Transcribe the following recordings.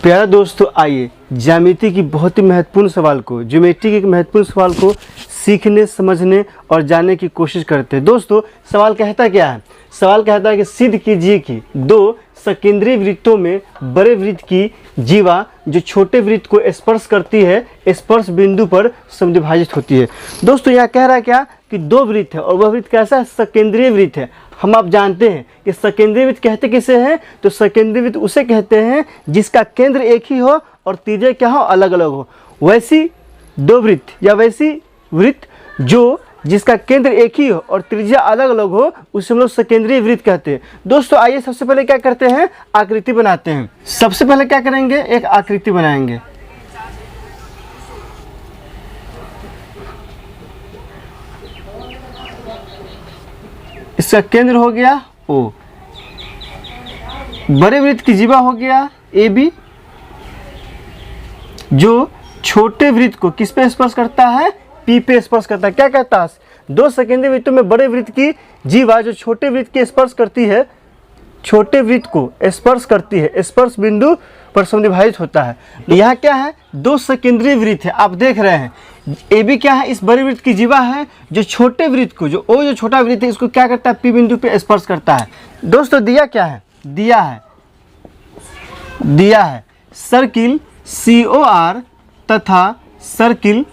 प्यारे दोस्तों, आइए ज्यामिति की बहुत ही महत्वपूर्ण सवाल को, ज्योमेट्री के एक महत्वपूर्ण सवाल को सीखने, समझने और जानने की कोशिश करते हैं। दोस्तों, सवाल कहता क्या है? सवाल कहता है कि सिद्ध कीजिए कि दो सकेंद्रीय वृत्तों में बड़े वृत्त की जीवा जो छोटे वृत्त को स्पर्श करती है, स्पर्श बिंदु पर समद्विभाजित होती है। दोस्तों, यहाँ कह रहा है क्या कि दो वृत्त है और वह वृत्त कैसा है? सकेंद्रीय वृत्त है। हम आप जानते हैं कि सकेंद्रीय वृत्त कहते किसे हैं? तो सकेंद्रीय वृत्त उसे कहते हैं जिसका केंद्र एक ही हो और त्रिज्या क्या हो? अलग अलग हो। वैसी दो वृत्त या वैसी वृत्त जो जिसका केंद्र एक ही हो और त्रिज्या अलग अलग हो, उसे हम लोग सकेंद्रीय वृत्त कहते हैं। दोस्तों, आइए सबसे पहले क्या करते हैं? आकृति बनाते हैं। सबसे पहले क्या करेंगे? एक आकृति बनाएंगे। इसका केंद्र हो गया O, बड़े वृत्त की जीवा हो गया AB, जो छोटे वृत्त को किस पे स्पर्श करता है? P पे स्पर्श करता है। क्या कहता है? दो सकेंद्रीय वृत्तों में बड़े वृत्त की जीवा जो छोटे वृत्त के स्पर्श करती है, छोटे वृत्त को स्पर्श करती है, स्पर्श बिंदु पर समद्विभाजित होता है। यहाँ क्या है? दो सकेंद्रीय वृत्त है। आप देख रहे हैं AB क्या है? इस बड़े वृत्त की जीवा है जो छोटे वृत्त को, जो O जो छोटा वृत्त है, इसको क्या करता है? P बिंदु पे स्पर्श करता है। दोस्तों, दिया क्या है? दिया है सर्किल COR तथा सर्किल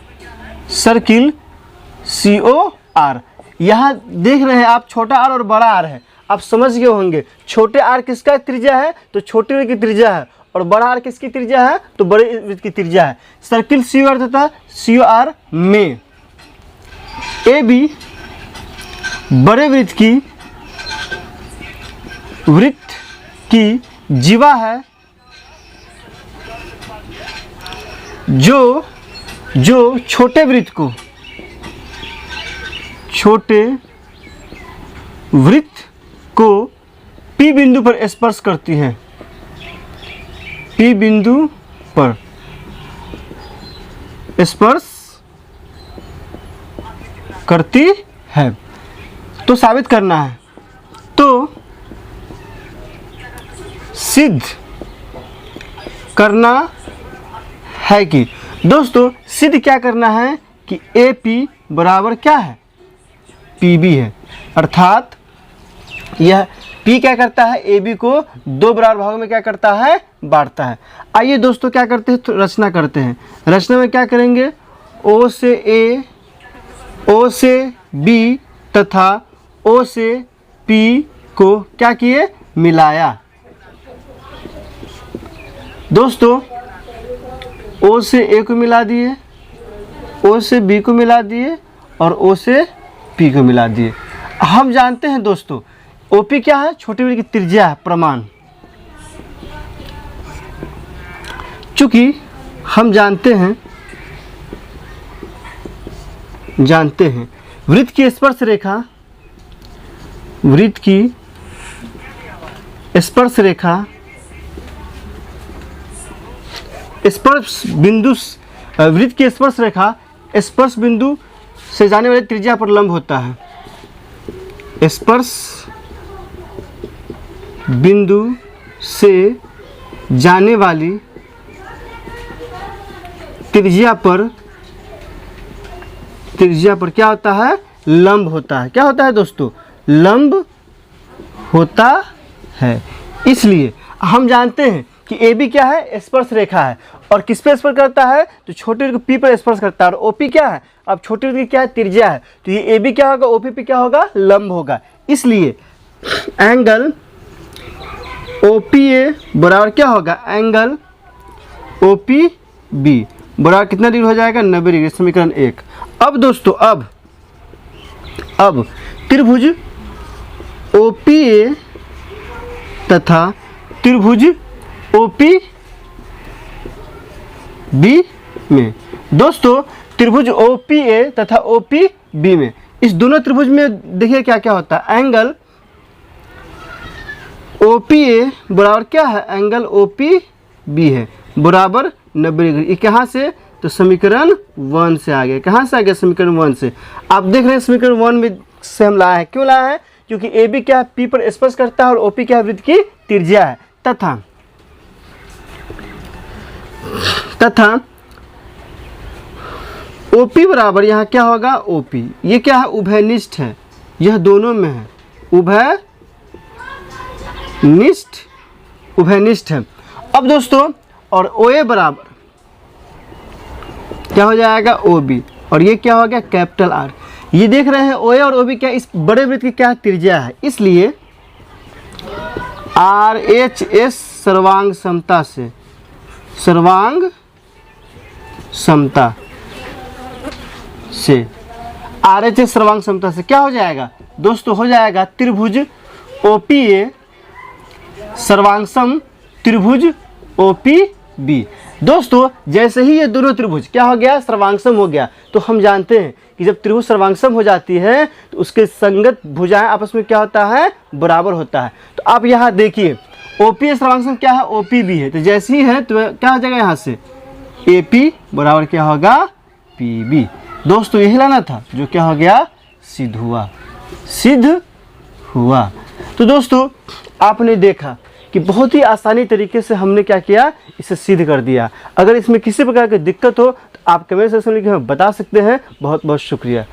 COR। यहाँ देख रहे हैं आप, छोटा R और बड़ा R है। आप समझ गए होंगे छोटे R किसका त्रिज्या है? तो छोटे वृत्त की त्रिज्या है। और बड़ा R किसकी त्रिज्या है? तो बड़े वृत्त की त्रिज्या है। सर्किल COR तथा COR में AB बड़े वृत्त की जीवा है जो छोटे वृत्त को P बिंदु पर स्पर्श करती है। P बिंदु पर स्पर्श करती है। तो साबित करना है, तो सिद्ध करना है कि, दोस्तों सिद्ध क्या करना है कि AP बराबर क्या है? PB है। अर्थात यह P क्या करता है? AB को दो बराबर भागों में क्या करता है? बांटता है। आइए दोस्तों क्या करते हैं? तो रचना करते हैं। रचना में क्या करेंगे? O से A, O से B तथा O से P को क्या किए? मिलाया। दोस्तों, O से A को मिला दिए, O से B को मिला दिए और O से P को मिला दिए। हम जानते हैं दोस्तों OP क्या है? छोटे वृत्त की त्रिज्या है, प्रमाण। चूंकि हम जानते हैं वृत्त की स्पर्श रेखा स्पर्श बिंदु से जाने वाली त्रिज्या पर लंब होता है। स्पर्श बिंदु से जाने वाली त्रिज्या पर क्या होता है? लंब होता है। क्या होता है दोस्तों? लंब होता है। इसलिए हम जानते हैं कि AB क्या है? स्पर्श रेखा है। और किस पे स्पर्श करता है? तो छोटे वृत्त को P पर स्पर्श करता है। और OP क्या है? अब छोटे वृत्त की क्या है? त्रिज्या है। तो ये AB क्या होगा? OP पे क्या होगा? लंब होगा। इसलिए एंगल OPA बराबर क्या होगा? एंगल OPB बराबर कितना डिग्री हो जाएगा? 90 डिग्री। समीकरण 1। अब दोस्तों, अब त्रिभुज OPA तथा त्रिभुज OPB में, दोस्तों त्रिभुज OPA तथा OPB में, इस दोनों त्रिभुज में देखिए क्या क्या होता है? एंगल OPA बराबर क्या है? एंगल OPB है बराबर 90 डिग्री। ये कहाँ से? तो समीकरण 1 से आ गया। कहाँ से आ गया? समीकरण 1 से। आप देख रहे हैं समीकरण 1 में से हम लाए हैं। क्यों लाए हैं? क्योंकि AB क्या है? P पर स्पर्श करता है और OP क्या है? वृत्त की त्रिज्या है। तथा तथा OP बराबर यहाँ क्या होगा OP, ये क्या है उभयनिष्ठ है, यह दोनों में है, उभयनिष्ठ है। अब दोस्तों और OA बराबर क्या हो जाएगा OB, और ये क्या हो गया कैपिटल R। ये देख रहे हैं OA और OB क्या इस बड़े वृत्त की क्या त्रिज्या है, इसलिए RHS सर्वांग समता से, सर्वांग समता से, RHS सर्वांग समता से क्या हो जाएगा दोस्तों, हो जाएगा त्रिभुज OPA सर्वांगसम त्रिभुज OPB। दोस्तों जैसे ही ये दोनों त्रिभुज क्या हो गया सर्वांगसम हो गया, तो हम जानते हैं कि जब त्रिभुज सर्वांगसम हो जाती है तो उसके संगत भुजाएं आपस में क्या होता है बराबर होता है। तो आप यहाँ देखिए OPA सर्वांगसम क्या है OPB है, तो जैसे ही है तो क्या हो जाएगा यहाँ से AP बराबर क्या होगा PB। दोस्तों यही लाना था जो क्या हो गया सिद्ध हुआ। तो दोस्तों आपने देखा कि बहुत ही आसानी तरीके से हमने क्या किया इसे सिद्ध कर दिया। अगर इसमें किसी प्रकार की दिक्कत हो तो आप कमेंट सेक्शन में लिख के बता सकते हैं। बहुत बहुत शुक्रिया।